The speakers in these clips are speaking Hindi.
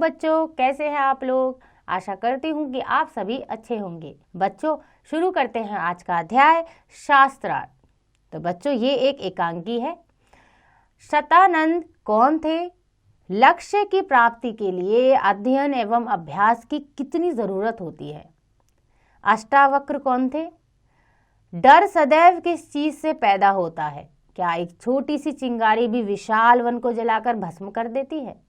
बच्चों, कैसे हैं आप लोग? आशा करती हूँ कि आप सभी अच्छे होंगे। बच्चों, शुरू करते हैं आज का अध्याय शास्त्रार्थ। तो बच्चों, ये एक एकांकी है। शतानंद कौन थे? लक्ष्य की प्राप्ति के लिए अध्ययन एवं अभ्यास की कितनी जरूरत होती है? अष्टावक्र कौन थे? डर सदैव किस चीज से पैदा होता है? क्या एक छोटी सी चिंगारी भी विशाल वन को जलाकर भस्म कर देती है?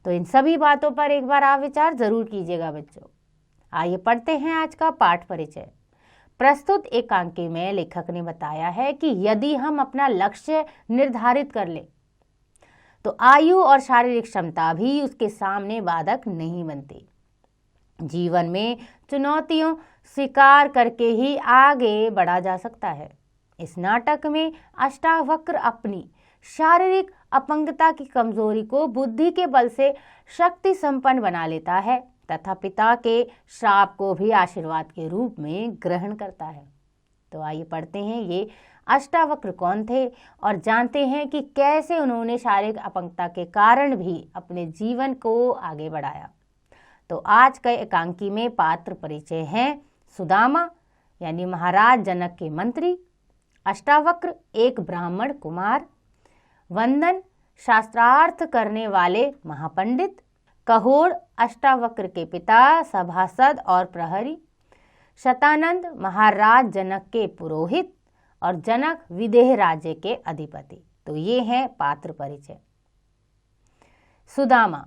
तो इन सभी बातों पर एक बार आप विचार जरूर कीजिएगा बच्चों। आइए पढ़ते हैं आज का पाठ परिचय। प्रस्तुत एकांकी में लेखक ने बताया है कि यदि हम अपना लक्ष्य निर्धारित कर ले तो आयु और शारीरिक क्षमता भी उसके सामने बाधक नहीं बनती। जीवन में चुनौतियों स्वीकार करके ही आगे बढ़ा जा सकता है। इस नाटक में अष्टावक्र अपनी शारीरिक अपंगता की कमजोरी को बुद्धि के बल से शक्ति संपन्न बना लेता है तथा पिता के श्राप को भी आशीर्वाद के रूप में ग्रहण करता है। तो आइए पढ़ते हैं ये अष्टावक्र कौन थे और जानते हैं कि कैसे उन्होंने शारीरिक अपंगता के कारण भी अपने जीवन को आगे बढ़ाया। तो आज के एकांकी में पात्र परिचय हैं सुदामा यानी महाराज जनक के मंत्री, अष्टावक्र एक ब्राह्मण कुमार, वंदन शास्त्रार्थ करने वाले महापंडित, कहोड़ अष्टावक्र के पिता सभासद और प्रहरी, शतानंद महाराज जनक के पुरोहित और जनक विदेह राज्य के अधिपति। तो ये है पात्र परिचय। सुदामा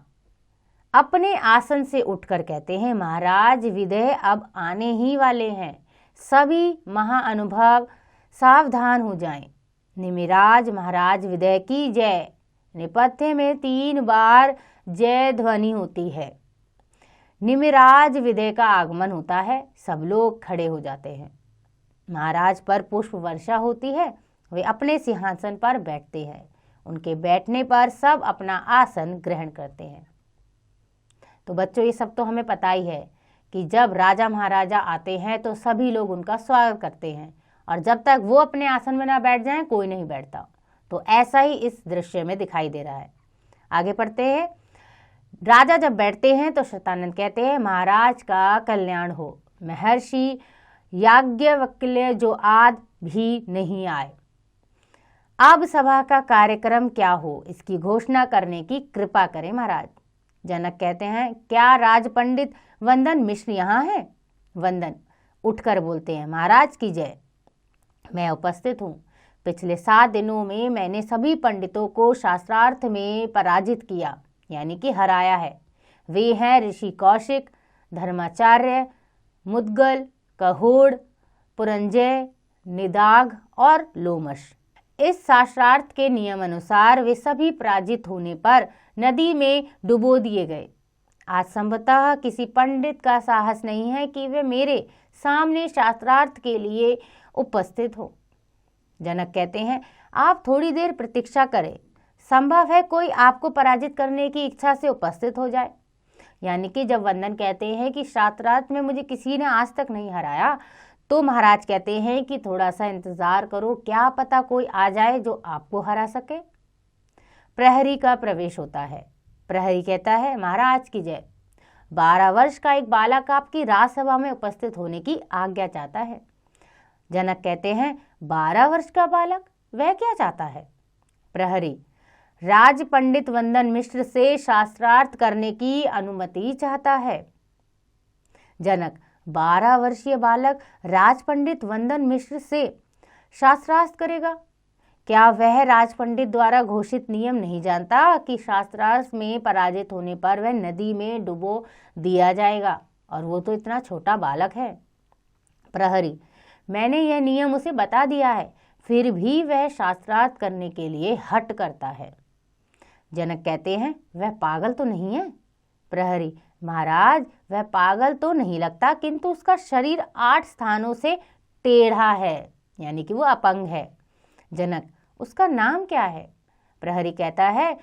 अपने आसन से उठकर कहते हैं, महाराज विदेह अब आने ही वाले हैं, सभी महाअनुभव सावधान हो जाएं। निमिराज महाराज विदेह की जय। नेपथ्य में 3 बार जय ध्वनि होती है। निमिराज विदेह का आगमन होता है, सब लोग खड़े हो जाते हैं। महाराज पर पुष्प वर्षा होती है, वे अपने सिंहासन पर बैठते हैं। उनके बैठने पर सब अपना आसन ग्रहण करते हैं। तो बच्चों, ये सब तो हमें पता ही है कि जब राजा महाराजा आते हैं तो सभी लोग उनका स्वागत करते हैं और जब तक वो अपने आसन में ना बैठ जाएं कोई नहीं बैठता। तो ऐसा ही इस दृश्य में दिखाई दे रहा है। आगे पढ़ते हैं। राजा जब बैठते हैं तो शतानंद कहते हैं, महाराज का कल्याण हो। महर्षि याज्ञवल्क्य जो आज भी नहीं आए, अब सभा का कार्यक्रम क्या हो इसकी घोषणा करने की कृपा करें महाराज। जनक कहते हैं, क्या राज पंडित वंदन मिश्र यहाँ है? वंदन उठकर बोलते हैं, महाराज की जय, मैं उपस्थित हूँ। पिछले 7 दिनों में मैंने सभी पंडितों को शास्त्रार्थ में पराजित किया यानी कि हराया है। वे हैं ऋषि कौशिक, धर्माचार्य, मुद्गल, कहोड़, पुरंजय, निदाघ और लोमश। इस शास्त्रार्थ के नियम अनुसार वे सभी पराजित होने पर नदी में डुबो दिए गए। आज संभवतः किसी पंडित का साहस नहीं है कि वे मेरे सामने शास्त्रार्थ के लिए उपस्थित हो। जनक कहते हैं, आप थोड़ी देर प्रतीक्षा करें, संभव है कोई आपको पराजित करने की इच्छा से उपस्थित हो जाए। यानी कि जब वंदन कहते हैं कि शास्त्रार्थ में मुझे किसी ने आज तक नहीं हराया, तो महाराज कहते हैं कि थोड़ा सा इंतजार करो, क्या पता कोई आ जाए जो आपको हरा सके। प्रहरी का प्रवेश होता है। प्रहरी कहता है, महाराज की जय, 12 वर्ष का एक बालक आपकी राजसभा में उपस्थित होने की आज्ञा चाहता है। जनक कहते हैं, 12 वर्ष का बालक, वह क्या चाहता है? प्रहरी, राज पंडित वंदन मिश्र से शास्त्रार्थ करने की अनुमति चाहता है। जनक, 12 वर्षीय बालक राज पंडित वंदन मिश्र से शास्त्रार्थ करेगा? क्या वह राज पंडित द्वारा घोषित नियम नहीं जानता कि शास्त्रार्थ में पराजित होने पर वह नदी में डुबो दिया जाएगा, और वो तो इतना छोटा बालक है। प्रहरी, मैंने यह नियम उसे बता दिया है, फिर भी वह शास्त्रार्थ करने के लिए हट करता है। जनक कहते हैं, वह पागल तो नहीं है? प्रहरी, महाराज वह पागल तो नहीं लगता, किंतु उसका शरीर 8 स्थानों से टेढ़ा है, यानी कि वो अपंग है। जनक, उसका नाम क्या है? प्रहरी कहता है,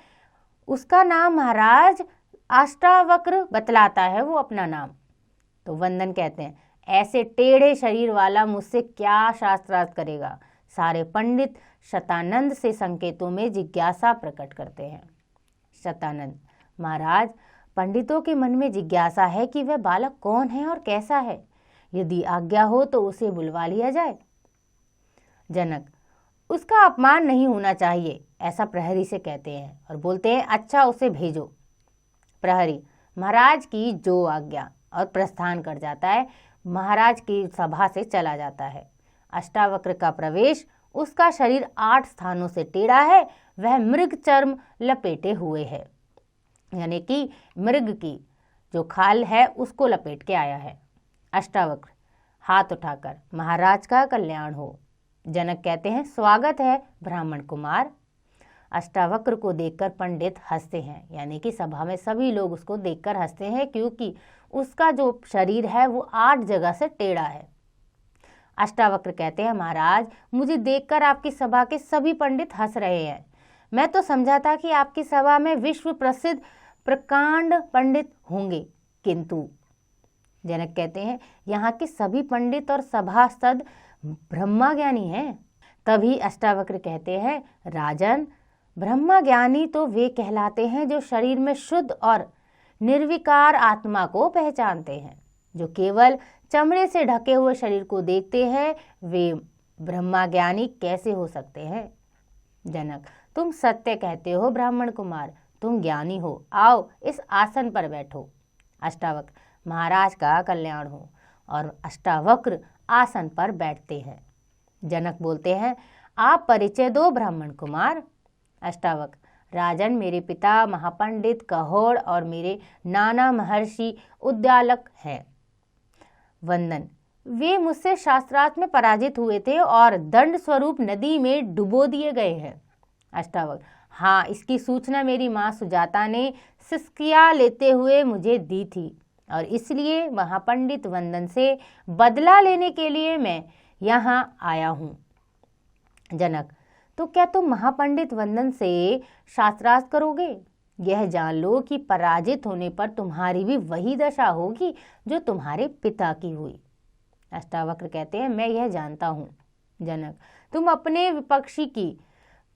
उसका नाम महाराज अष्टावक्र बतलाता है वो अपना नाम। तो वंदन कहते हैं, ऐसे टेढ़े शरीर वाला मुझसे क्या शास्त्रार्थ करेगा? सारे पंडित शतानंद से संकेतों में जिज्ञासा प्रकट करते हैं। शतानंद, महाराज पंडितों के मन में जिज्ञासा है कि वह बालक कौन है और कैसा है। यदि आज्ञा हो तो उसे बुलवा लिया जाए। जनक, उसका अपमान नहीं होना चाहिए, ऐसा प्रहरी से कहते हैं और बोलते हैं अच्छा उसे भेजो। प्रहरी महाराज की जो आज्ञा और प्रस्थान कर जाता है। महाराज की सभा से चला जाता है। अष्टावक्र का प्रवेश, उसका शरीर 8 स्थानों से टेढ़ा है, वह मृग चर्म लपेटे हुए है, यानी कि मृग की जो खाल है उसको लपेट के आया है। अष्टावक्र हाथ उठाकर महाराज का कल्याण हो। जनक कहते हैं स्वागत है ब्राह्मण कुमार। अष्टावक्र को देखकर पंडित हंसते हैं, यानी कि सभा में सभी लोग उसको देखकर हंसते हैं क्योंकि उसका जो शरीर है वो 8 जगह से टेढ़ा है। अष्टावक्र कहते हैं महाराज, मुझे देखकर आपकी सभा के सभी पंडित हंस रहे हैं। मैं तो समझा था कि आपकी सभा में विश्व प्रसिद्ध प्रकांड पंडित होंगे, किंतु जनक कहते हैं यहाँ के सभी पंडित और सभासद ब्रह्मा ज्ञानी हैं। तभी अष्टावक्र कहते हैं राजन, ब्रह्मा ज्ञानी तो वे कहलाते हैं जो शरीर में शुद्ध और निर्विकार आत्मा को पहचानते हैं। जो केवल चमड़े से ढके हुए शरीर को देखते हैं वे ब्रह्मा ज्ञानी कैसे हो सकते हैं। जनक, तुम सत्य कहते हो ब्राह्मण कुमार, तुम ज्ञानी हो, आओ इस आसन पर बैठो। अष्टावक्र महाराज का कल्याण हो। और अष्टावक्र आसन पर बैठते हैं। जनक बोलते हैं आप परिचय दो ब्राह्मण कुमार। अष्टावक्र राजन, मेरे पिता महापंडित कहोड़ और मेरे नाना महर्षि उद्यालक हैं। वंदन, वे मुझसे शास्त्रार्थ में पराजित हुए थे और दंड स्वरूप नदी में डुबो दिए गए हैं। अष्टावक्र हाँ, इसकी सूचना मेरी माँ सुजाता ने सिसकिया लेते हुए मुझे दी थी और इसलिए महापंडित वंदन से बदला लेने के लिए मैं यहाँ आया हूँ। जनक, तो क्या तुम महापंडित वंदन से शास्त्रार्थ करोगे? यह जान लो कि पराजित होने पर तुम्हारी भी वही दशा होगी जो तुम्हारे पिता की हुई। अष्टावक्र कहते हैं मैं यह जानता हूँ। जनक, तुम अपने विपक्षी की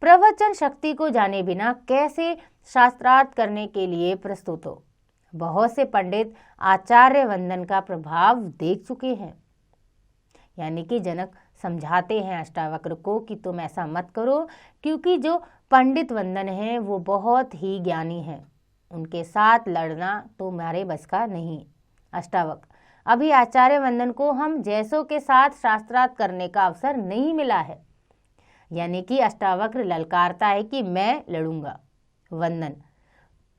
प्रवचन शक्ति को जाने बिना कैसे शास्त्रार्थ करने के लिए प्रस्तुत हो? बहुत से पंडित आचार्य वंदन का प्रभाव देख चुके हैं। यानी कि जनक समझाते हैं अष्टावक्र को कि तुम ऐसा मत करो, क्योंकि जो पंडित वंदन है वो बहुत ही ज्ञानी है, उनके साथ लड़ना तुम्हारे बस का नहीं। अष्टावक्र अभी आचार्य वंदन को हम जैसों के साथ शास्त्रार्थ करने का अवसर नहीं मिला है। यानी कि अष्टावक्र ललकारता है कि मैं लड़ूंगा। वंदन,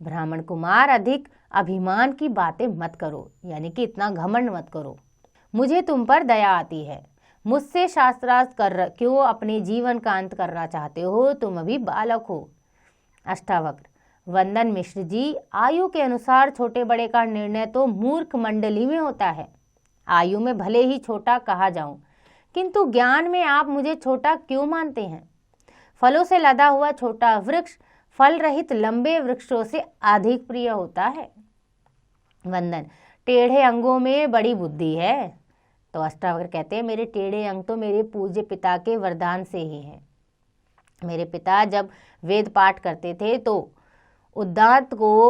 ब्राह्मण कुमार अधिक अभिमान की बातें मत करो, यानी कि इतना घमंड मत करो। मुझे तुम पर दया आती है। मुझसे शास्त्रार्थ कर क्यों अपने जीवन का अंत करना चाहते हो? तुम अभी बालक हो। अष्टावक्र वंदन मिश्र जी, आयु के अनुसार छोटे बड़े का निर्णय तो मूर्ख मंडली में होता है। आयु में भले ही छोटा कहा जाऊं, किंतु ज्ञान में आप मुझे छोटा क्यों मानते हैं? फलों से लदा हुआ छोटा वृक्ष फल रहित लंबे वृक्षों से अधिक प्रिय होता है। वंदन, टेढ़े अंगों में बड़ी बुद्धि है। तो अष्टावक्र कहते हैं मेरे टेढ़े अंग तो मेरे पूज्य पिता के वरदान से ही हैं। मेरे पिता जब वेद पाठ करते थे तो उदांत को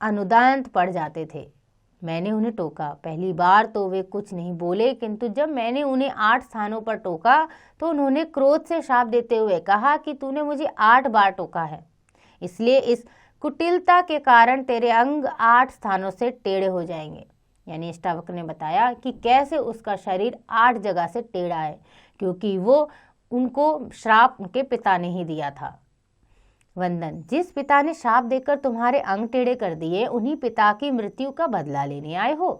अनुदांत पढ़ जाते थे। मैंने उन्हें टोका। पहली बार तो वे कुछ नहीं बोले, किंतु जब मैंने उन्हें 8 स्थानों पर टोका तो उन्होंने क्रोध से शाप देते हुए कहा कि तूने मुझे 8 बार टोका है, इसलिए इस कुटिलता के कारण तेरे अंग 8 स्थानों से टेढ़े हो जाएंगे। यानी अष्टावक्र ने बताया कि कैसे उसका शरीर 8 जगह से टेढ़ा है, क्योंकि वो उनको श्राप उनके पिता ने ही दिया था। वंदन, जिस पिता ने शाप देकर तुम्हारे अंग टेढ़े कर दिए, उन्हीं पिता की मृत्यु का बदला लेने आए हो।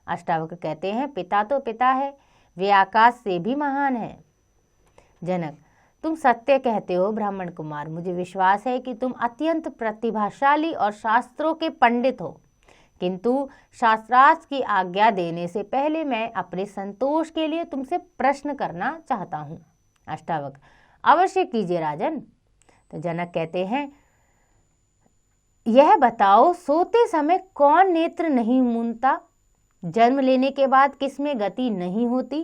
अष्टावक्र कहते हैं पिता तो पिता है, वे आकाश से भी महान है। जनक, तुम सत्य कहते हो ब्राह्मण कुमार। मुझे विश्वास है कि तुम अत्यंत प्रतिभाशाली और शास्त्रों के पंडित हो, किंतु शास्त्रार्थ की आज्ञा देने से पहले मैं अपने संतोष के लिए तुमसे प्रश्न करना चाहता हूँ। अष्टावक्र अवश्य कीजिए राजन। तो जनक कहते हैं यह बताओ, सोते समय कौन नेत्र नहीं मूंदता? जन्म लेने के बाद किसमें गति नहीं होती?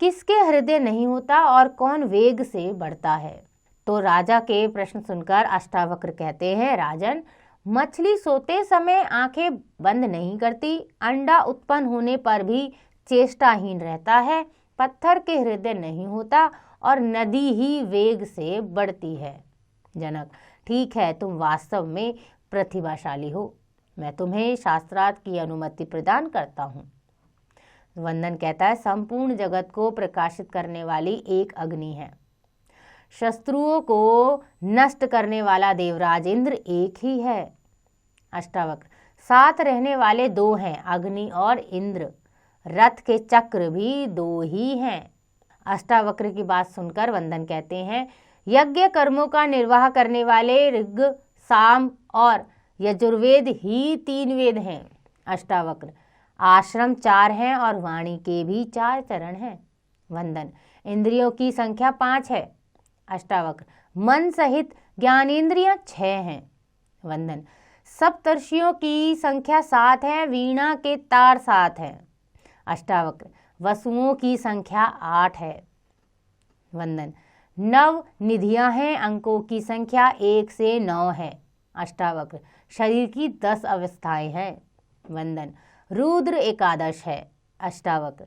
किसके हृदय नहीं होता और कौन वेग से बढ़ता है? तो राजा के प्रश्न सुनकर अष्टावक्र कहते हैं राजन, मछली सोते समय आंखें बंद नहीं करती, अंडा उत्पन्न होने पर भी चेष्टाहीन रहता है, पत्थर के हृदय नहीं होता और नदी ही वेग से बढ़ती है। जनक, ठीक है, तुम वास्तव में प्रतिभाशाली हो, मैं तुम्हें शास्त्रार्थ की अनुमति प्रदान करता हूँ। वंदन कहता है, संपूर्ण जगत को प्रकाशित करने वाली एक अग्नि है, शत्रुओं को नष्ट करने वाला देवराज इंद्र एक ही है। अष्टावक्र, साथ रहने वाले दो हैं, अग्नि और इंद्र, रथ के चक्र भी दो ही हैं। अष्टावक्र की बात सुनकर वंदन कहते हैं, यज्ञ कर्मों का निर्वाह करने वाले ऋग, साम और यजुर्वेद ही 3 वेद हैं। अष्टावक्र, आश्रम 4 हैं और वाणी के भी 4 चरण हैं। वंदन, इंद्रियों की संख्या 5 है। अष्टावक्र, मन सहित ज्ञानेंद्रियां 6 हैं। वंदन, सप्तर्षियों की संख्या 7 है, वीणा के तार 7 हैं। अष्टावक्र, वसुओं की संख्या 8 है। वंदन, 9 निधियां हैं, अंकों की संख्या 1 से 9 है। अष्टावक्र, शरीर की 10 अवस्थाएं हैं। वंदन, रुद्र 11 है। अष्टावक्र,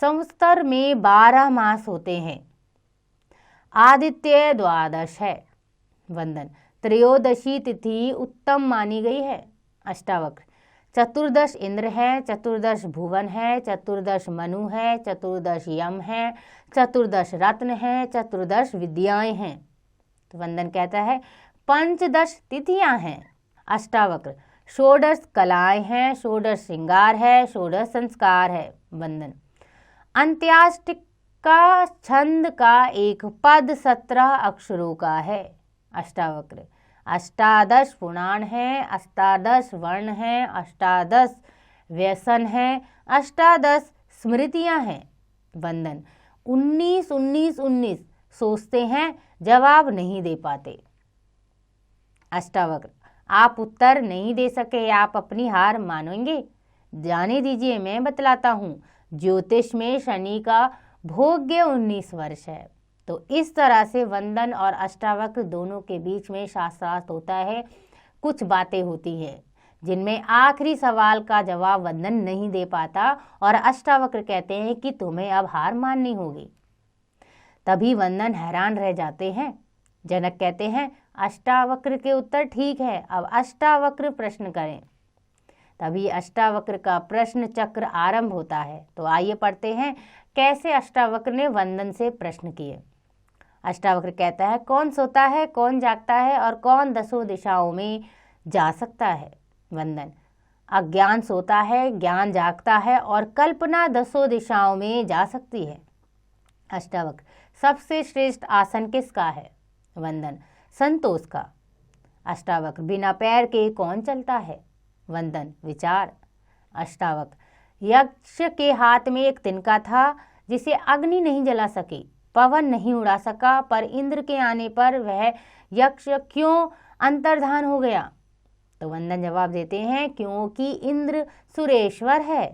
संवत्सर में 12 मास होते हैं। आदित्य 12 है। वंदन, त्रयोदशी तिथि उत्तम मानी गई है। अष्टावक्र, 14 इंद्र है, 14 भुवन है, 14 मनु है, 14 यम है, 14 रत्न है, 14 विद्याएं हैं। तो वंदन कहता है 15 तिथियां हैं। अष्टावक्र, 16 कलाएं हैं, 16 श्रृंगार है, 16 संस्कार है। वंदन, अंत्याष्टिक का छंद का एक पद 17 अक्षरों का है। अष्टावक्र, 18 पुराण है, 18 वर्ण हैं, 18 व्यसन हैं, 18 स्मृतियां हैं। वंदन, 19 19 19 सोचते हैं, जवाब नहीं दे पाते। अष्टावक्र, आप उत्तर नहीं दे सके, आप अपनी हार मानेंगे? जाने दीजिए, मैं बतलाता हूँ। ज्योतिष में शनि का भोग्य 19 वर्ष है। तो इस तरह से वंदन और अष्टावक्र दोनों के बीच में शास्त्रार्थ होता है। कुछ बातें होती हैं जिनमें आखिरी सवाल का जवाब वंदन नहीं दे पाता और अष्टावक्र कहते हैं कि तुम्हें अब हार माननी होगी। तभी वंदन हैरान रह जाते हैं। जनक कहते हैं, अष्टावक्र के उत्तर ठीक है, अब अष्टावक्र प्रश्न करें। तभी अष्टावक्र का प्रश्न चक्र आरंभ होता है। तो आइए पढ़ते हैं कैसे अष्टावक्र ने वंदन से प्रश्न किए। अष्टावक्र कहता है, कौन सोता है, कौन जागता है और कौन 10 दिशाओं में जा सकता है? वंदन, अज्ञान सोता है, ज्ञान जागता है और कल्पना 10 दिशाओं में जा सकती है। अष्टावक्र, सबसे श्रेष्ठ आसन किसका है? वंदन, संतोष का। अष्टावक्र, बिना पैर के कौन चलता है? वंदन, विचार। अष्टावक्र, यक्ष के हाथ में एक तिनका था जिसे अग्नि नहीं जला सकी, पवन नहीं उड़ा सका, पर इंद्र के आने पर वह यक्ष क्यों अंतर्धान हो गया? तो वंदन जवाब देते हैं, क्योंकि इंद्र सुरेश्वर है।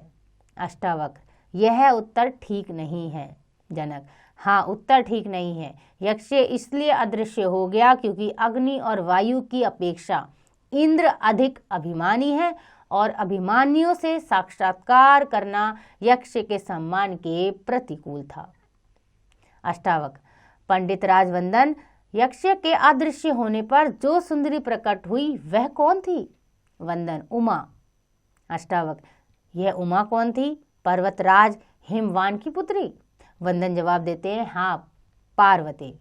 अष्टावक्र, यह उत्तर ठीक नहीं है। जनक, हाँ, उत्तर ठीक नहीं है। यक्ष इसलिए अदृश्य हो गया क्योंकि अग्नि और वायु की अपेक्षा इंद्र अधिक अभिमानी है और अभिमानियों से साक्षात्कार करना यक्ष के सम्मान के प्रतिकूल था। अष्टावक्र, पंडित राज वंदन, यक्ष के अदृश्य होने पर जो सुंदरी प्रकट हुई वह कौन थी? वंदन, उमा। अष्टावक्र, यह उमा कौन थी? पर्वतराज हिमवान की पुत्री। वंदन जवाब देते हैं, हाँ, पार्वती।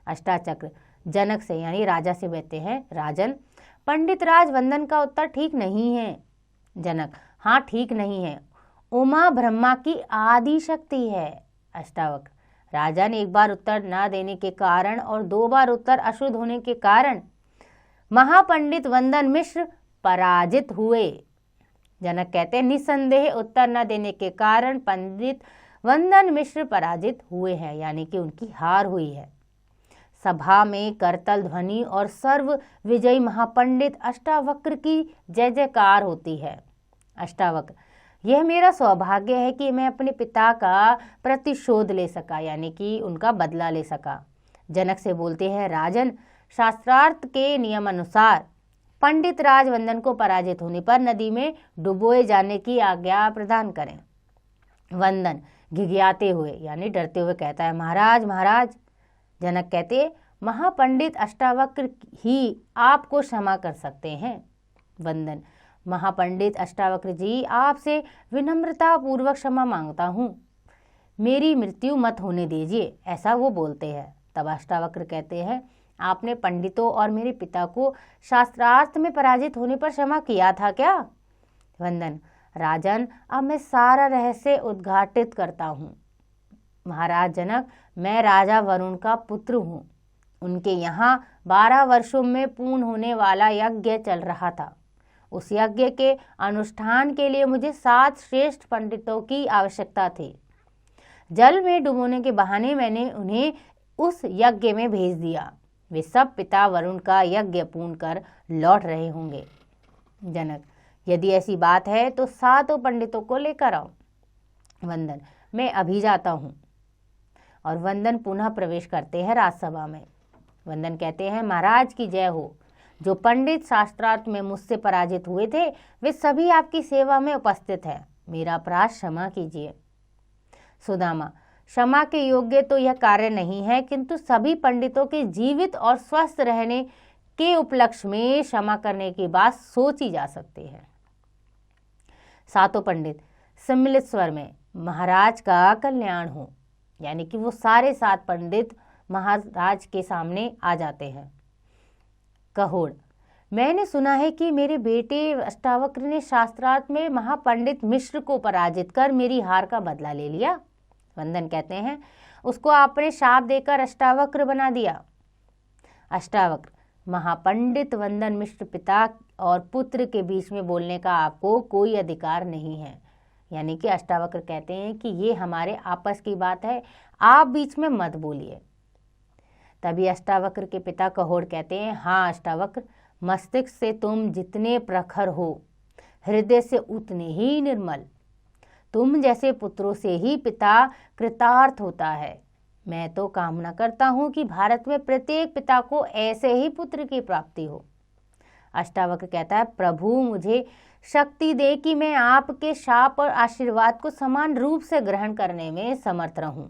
अष्टाचक्र जनक से यानी राजा से कहते हैं, राजन, पंडित राज वंदन का उत्तर ठीक नहीं है। जनक, हाँ, ठीक नहीं है। उमा ब्रह्मा की आदि शक्ति है। अष्टावक्र, राजन, एक बार उत्तर न देने के कारण और 2 बार उत्तर अशुद्ध होने के कारण महापंडित वंदन मिश्र पराजित हुए। जनक कहते हैं, निसंदेह उत्तर न देने के कारण पंडित वंदन मिश्र पराजित हुए हैं, यानी कि उनकी हार हुई है। सभा में करतल ध्वनि और सर्व विजयी महापंडित अष्टावक्र की जय जयकार होती है। अष्टावक्र, यह मेरा सौभाग्य है कि मैं अपने पिता का प्रतिशोध ले सका, यानी कि उनका बदला ले सका। जनक से बोलते हैं, राजन, शास्त्रार्थ के नियम अनुसार पंडित राजवंदन को पराजित होने पर नदी में डुबोए जाने की आज्ञा प्रदान करें। वंदन घिघियाते हुए यानी डरते हुए कहता है, महाराज महाराज। जनक कहते, महापंडित अष्टावक्र ही आपको क्षमा कर सकते हैं। वंदन, महापंडित अष्टावक्र जी, आपसे विनम्रता पूर्वक क्षमा मांगता हूँ, मेरी मृत्यु मत होने दीजिए, ऐसा वो बोलते हैं। तब अष्टावक्र कहते हैं, आपने पंडितों और मेरे पिता को शास्त्रार्थ में पराजित होने पर क्षमा किया था क्या? वंदन, राजन, अब मैं सारा रहस्य उद्घाटित करता हूँ। महाराज जनक, मैं राजा वरुण का पुत्र हूँ। उनके यहाँ 12 वर्षों में पूर्ण होने वाला यज्ञ चल रहा था। उस यज्ञ के अनुष्ठान के लिए मुझे 7 श्रेष्ठ पंडितों की आवश्यकता थी। जल में डुबोने के बहाने मैंने उन्हें उस यज्ञ में भेज दिया। वे सब पिता वरुण का यज्ञ पूर्ण कर लौट रहे होंगे। जनक, यदि ऐसी बात है तो 7 पंडितों को लेकर आओ। वंदन, मैं अभी जाता हूँ। और वंदन पुनः प्रवेश करते हैं राजसभा में। वंदन कहते हैं, महाराज की जय हो। जो पंडित शास्त्रार्थ में मुझसे पराजित हुए थे वे सभी आपकी सेवा में उपस्थित हैं। मेरा अपराध क्षमा कीजिए। सुदामा, क्षमा के योग्य तो यह कार्य नहीं है, किंतु सभी पंडितों के जीवित और स्वस्थ रहने के उपलक्ष्य में क्षमा करने की बात सोची जा सकती है। 7 पंडित सम्मिलित स्वर में, महाराज का कल्याण हो, यानी कि वो सारे 7 पंडित महाराज के सामने आ जाते हैं। कहोड़, मैंने सुना है कि मेरे बेटे अष्टावक्र ने शास्त्रार्थ में महापंडित मिश्र को पराजित कर मेरी हार का बदला ले लिया। वंदन कहते हैं, उसको आपने शाप देकर अष्टावक्र बना दिया। अष्टावक्र, महापंडित वंदन मिश्र पिता और पुत्र के बीच में बोलने का आपको कोई अधिकार नहीं है। यानी कि अष्टावक्र कहते हैं कि ये हमारे आपस की बात है, आप बीच में मत बोलिए। तभी अष्टावक्र के पिता कहोड़ कहते हैं, हाँ अष्टावक्र, मस्तिष्क से तुम जितने प्रखर हो, हृदय से उतने ही निर्मल। तुम जैसे पुत्रों से ही पिता कृतार्थ होता है। मैं तो कामना करता हूँ कि भारत में प्रत्येक पिता को ऐसे ही पुत्र की प्राप्ति हो। अष्टावक्र कहता है, प्रभु मुझे शक्ति दे कि मैं आपके शाप और आशीर्वाद को समान रूप से ग्रहण करने में समर्थ रहूं।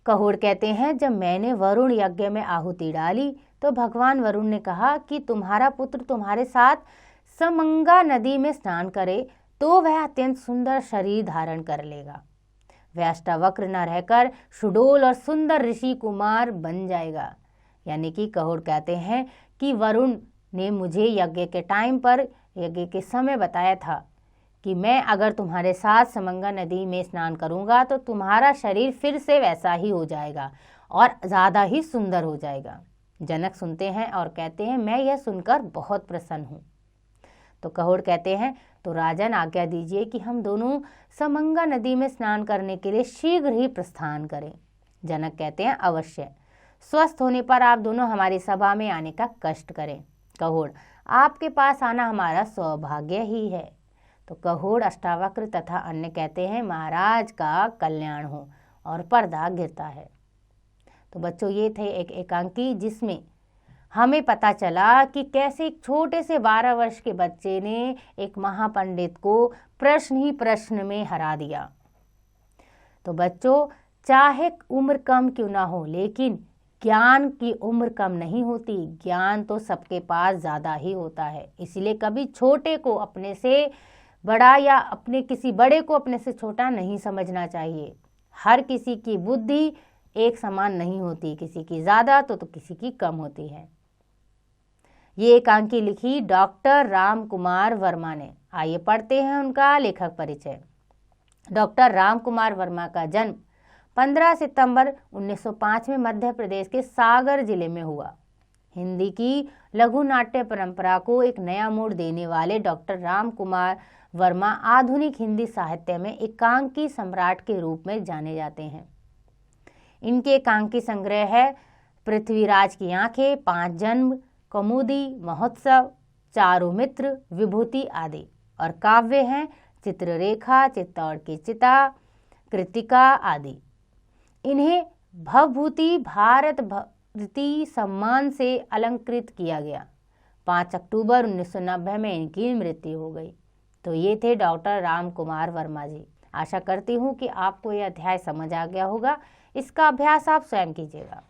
कहोड़ कहते हैं, जब मैंने वरुण यज्ञ में आहुति डाली तो भगवान वरुण ने कहा कि तुम्हारा पुत्र तुम्हारे साथ समंगा नदी में स्नान करे तो वह अत्यंत सुंदर शरीर धारण कर लेगा। वह अष्टावक्र न रहकर सुडोल और सुंदर ऋषि कुमार बन जाएगा। यानी कि कहोड़ कहते हैं कि वरुण ने मुझे यज्ञ के टाइम पर, यज्ञ के समय बताया था कि मैं अगर तुम्हारे साथ समंगा नदी में स्नान करूंगा तो तुम्हारा शरीर फिर से वैसा ही हो जाएगा और ज़्यादा ही सुंदर हो जाएगा। जनक सुनते हैं और कहते हैं, मैं यह सुनकर बहुत प्रसन्न हूँ। तो कहोड़ कहते हैं, तो राजन आज्ञा दीजिए कि हम दोनों समंगा नदी में स्नान करने के लिए शीघ्र ही प्रस्थान करें। जनक कहते हैं, अवश्य। स्वस्थ होने पर आप दोनों हमारी सभा में आने का कष्ट करें। कहोड़, आपके पास आना हमारा सौभाग्य ही है। तो कहोड़, अष्टावक्र तथा अन्य कहते हैं, महाराज का कल्याण हो, और पर्दा गिरता है। तो बच्चों, ये थे एक एकांकी जिसमें हमें पता चला कि कैसे एक छोटे से 12 वर्ष के बच्चे ने एक महापंडित को प्रश्न ही प्रश्न में हरा दिया। तो बच्चों, चाहे उम्र कम क्यों ना हो, लेकिन ज्ञान की उम्र कम नहीं होती। ज्ञान तो सबके पास ज़्यादा ही होता है। इसलिए कभी छोटे को अपने से बड़ा या अपने किसी बड़े को अपने से छोटा नहीं समझना चाहिए। हर किसी की बुद्धि एक समान नहीं होती, किसी की ज़्यादा तो किसी की कम होती है। ये एकांकी लिखी डॉक्टर राम कुमार वर्मा ने। आइए पढ़ते हैं उनका लेखक परिचय। डॉक्टर राम कुमार वर्मा का जन्म 15 सितंबर 1905 में मध्य प्रदेश के सागर जिले में हुआ। हिंदी की लघु नाट्य परंपरा को एक नया मोड़ देने वाले डॉक्टर राम कुमार वर्मा आधुनिक हिंदी साहित्य में एकांकी सम्राट के रूप में जाने जाते हैं। इनके एकांकी संग्रह है पृथ्वीराज की आंखें, 5 जन्म, कौमुदी, महोत्सव, चारु मित्र, विभूति आदि। और काव्य हैं चित्ररेखा, चित्तौड़ की चिता, कृतिका आदि। इन्हें भवभूति भारत भृति सम्मान से अलंकृत किया गया। 5 अक्टूबर 1990 में इनकी मृत्यु हो गई। तो ये थे डॉक्टर राम कुमार वर्मा जी। आशा करती हूँ कि आपको यह अध्याय समझ आ गया होगा। इसका अभ्यास आप स्वयं कीजिएगा।